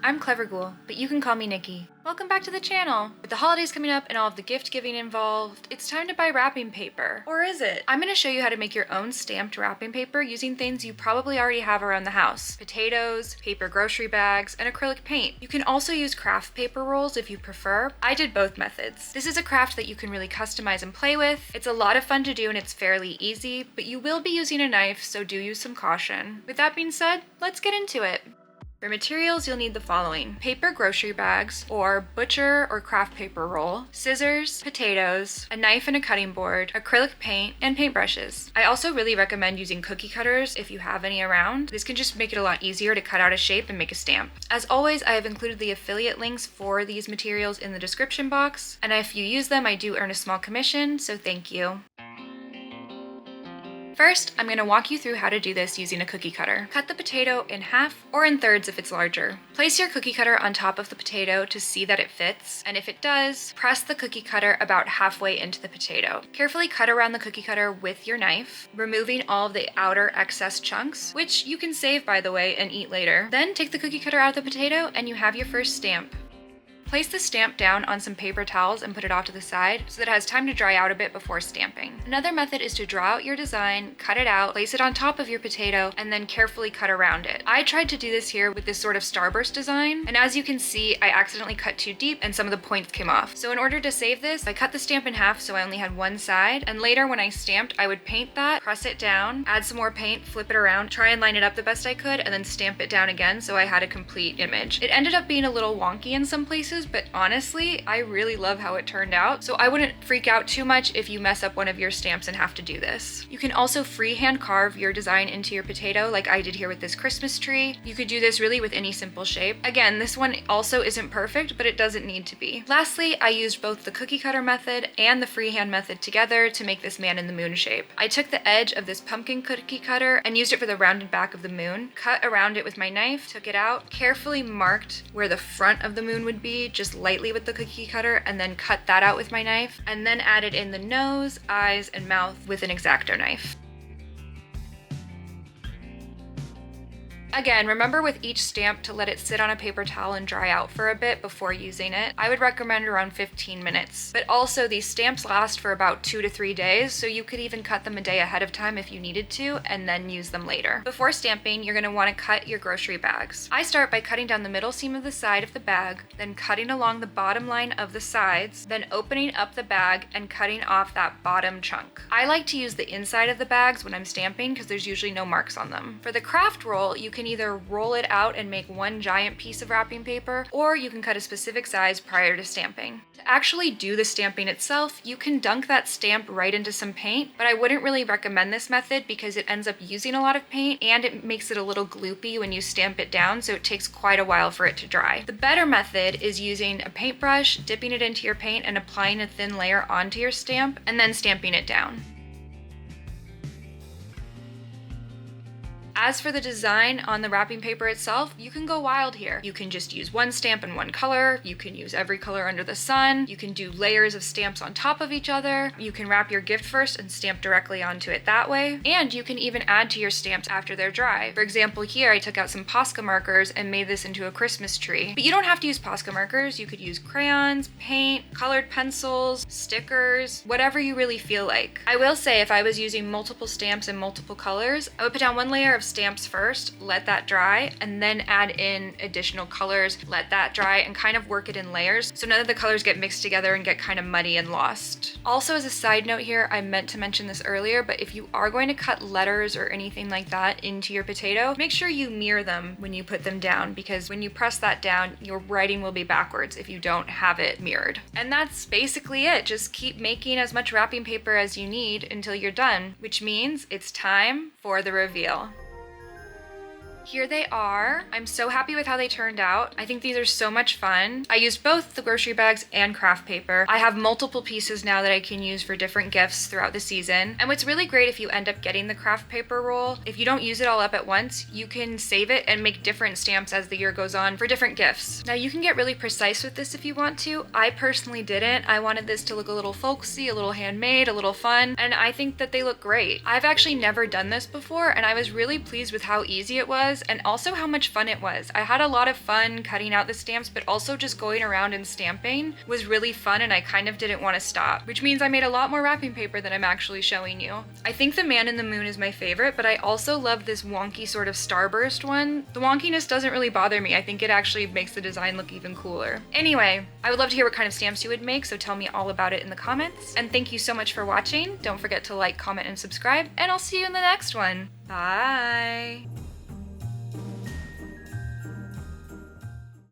I'm Clever Ghoul, but you can call me Nikki. Welcome back to the channel. With the holidays coming up and all of the gift giving involved, it's time to buy wrapping paper. Or is it? I'm going to show you how to make your own stamped wrapping paper using things you probably already have around the house. Potatoes, paper grocery bags, and acrylic paint. You can also use craft paper rolls if you prefer. I did both methods. This is a craft that you can really customize and play with. It's a lot of fun to do and it's fairly easy, but you will be using a knife, so do use some caution. With that being said, let's get into it. For materials, you'll need the following: paper grocery bags, or butcher or craft paper roll, scissors, potatoes, a knife and a cutting board, acrylic paint, and paintbrushes. I also really recommend using cookie cutters if you have any around. This can just make it a lot easier to cut out a shape and make a stamp. As always, I have included the affiliate links for these materials in the description box, and if you use them, I do earn a small commission, so thank you. First, I'm going to walk you through how to do this using a cookie cutter. Cut the potato in half or in thirds if it's larger. Place your cookie cutter on top of the potato to see that it fits, and if it does, press the cookie cutter about halfway into the potato. Carefully cut around the cookie cutter with your knife, removing all of the outer excess chunks, which you can save by the way and eat later. Then take the cookie cutter out of the potato and you have your first stamp. Place the stamp down on some paper towels and put it off to the side so that it has time to dry out a bit before stamping. Another method is to draw out your design, cut it out, place it on top of your potato, and then carefully cut around it. I tried to do this here with this sort of starburst design, and as you can see, I accidentally cut too deep and some of the points came off. So in order to save this, I cut the stamp in half so I only had one side, and later when I stamped, I would paint that, press it down, add some more paint, flip it around, try and line it up the best I could, and then stamp it down again so I had a complete image. It ended up being a little wonky in some places, but honestly, I really love how it turned out, so I wouldn't freak out too much if you mess up one of your stamps and have to do this. You can also freehand carve your design into your potato like I did here with this Christmas tree. You could do this really with any simple shape. Again, this one also isn't perfect, but it doesn't need to be. Lastly, I used both the cookie cutter method and the freehand method together to make this man in the moon shape. I took the edge of this pumpkin cookie cutter and used it for the rounded back of the moon, cut around it with my knife, took it out, carefully marked where the front of the moon would be, just lightly with the cookie cutter, and then cut that out with my knife, and then added in the nose, eyes, and mouth with an X-Acto knife. Again, remember with each stamp to let it sit on a paper towel and dry out for a bit before using it. I would recommend around 15 minutes. But also these stamps last for about 2 to 3 days, so you could even cut them a day ahead of time if you needed to, and then use them later. Before stamping, you're going to want to cut your grocery bags. I start by cutting down the middle seam of the side of the bag, then cutting along the bottom line of the sides, then opening up the bag and cutting off that bottom chunk. I like to use the inside of the bags when I'm stamping because there's usually no marks on them. For the craft roll, you can either roll it out and make one giant piece of wrapping paper, or you can cut a specific size prior to stamping. To actually do the stamping itself, you can dunk that stamp right into some paint, but I wouldn't really recommend this method because it ends up using a lot of paint and it makes it a little gloopy when you stamp it down, so it takes quite a while for it to dry. The better method is using a paintbrush, dipping it into your paint and applying a thin layer onto your stamp, and then stamping it down. As for the design on the wrapping paper itself, you can go wild here. You can just use one stamp in one color, you can use every color under the sun, you can do layers of stamps on top of each other, you can wrap your gift first and stamp directly onto it that way, and you can even add to your stamps after they're dry. For example, here I took out some Posca markers and made this into a Christmas tree. But you don't have to use Posca markers, you could use crayons, paint, colored pencils, stickers, whatever you really feel like. I will say if I was using multiple stamps in multiple colors, I would put down one layer of stamps first, let that dry, and then add in additional colors, let that dry, and kind of work it in layers so none of the colors get mixed together and get kind of muddy and lost. Also, as a side note here, I meant to mention this earlier, but if you are going to cut letters or anything like that into your potato, make sure you mirror them when you put them down, because when you press that down, your writing will be backwards if you don't have it mirrored. And that's basically it. Just keep making as much wrapping paper as you need until you're done, which means it's time for the reveal. Here they are. I'm so happy with how they turned out. I think these are so much fun. I used both the grocery bags and craft paper. I have multiple pieces now that I can use for different gifts throughout the season. And what's really great if you end up getting the craft paper roll, if you don't use it all up at once, you can save it and make different stamps as the year goes on for different gifts. Now you can get really precise with this if you want to. I personally didn't. I wanted this to look a little folksy, a little handmade, a little fun, and I think that they look great. I've actually never done this before, and I was really pleased with how easy it was was and also how much fun it was. I had a lot of fun cutting out the stamps, but also just going around and stamping was really fun, and I kind of didn't want to stop, which means I made a lot more wrapping paper than I'm actually showing you. I think the man in the moon is my favorite, but I also love this wonky sort of starburst one. The wonkiness doesn't really bother me. I think it actually makes the design look even cooler. Anyway, I would love to hear what kind of stamps you would make, so tell me all about it in the comments. And thank you so much for watching. Don't forget to like, comment, and subscribe, and I'll see you in the next one. Bye!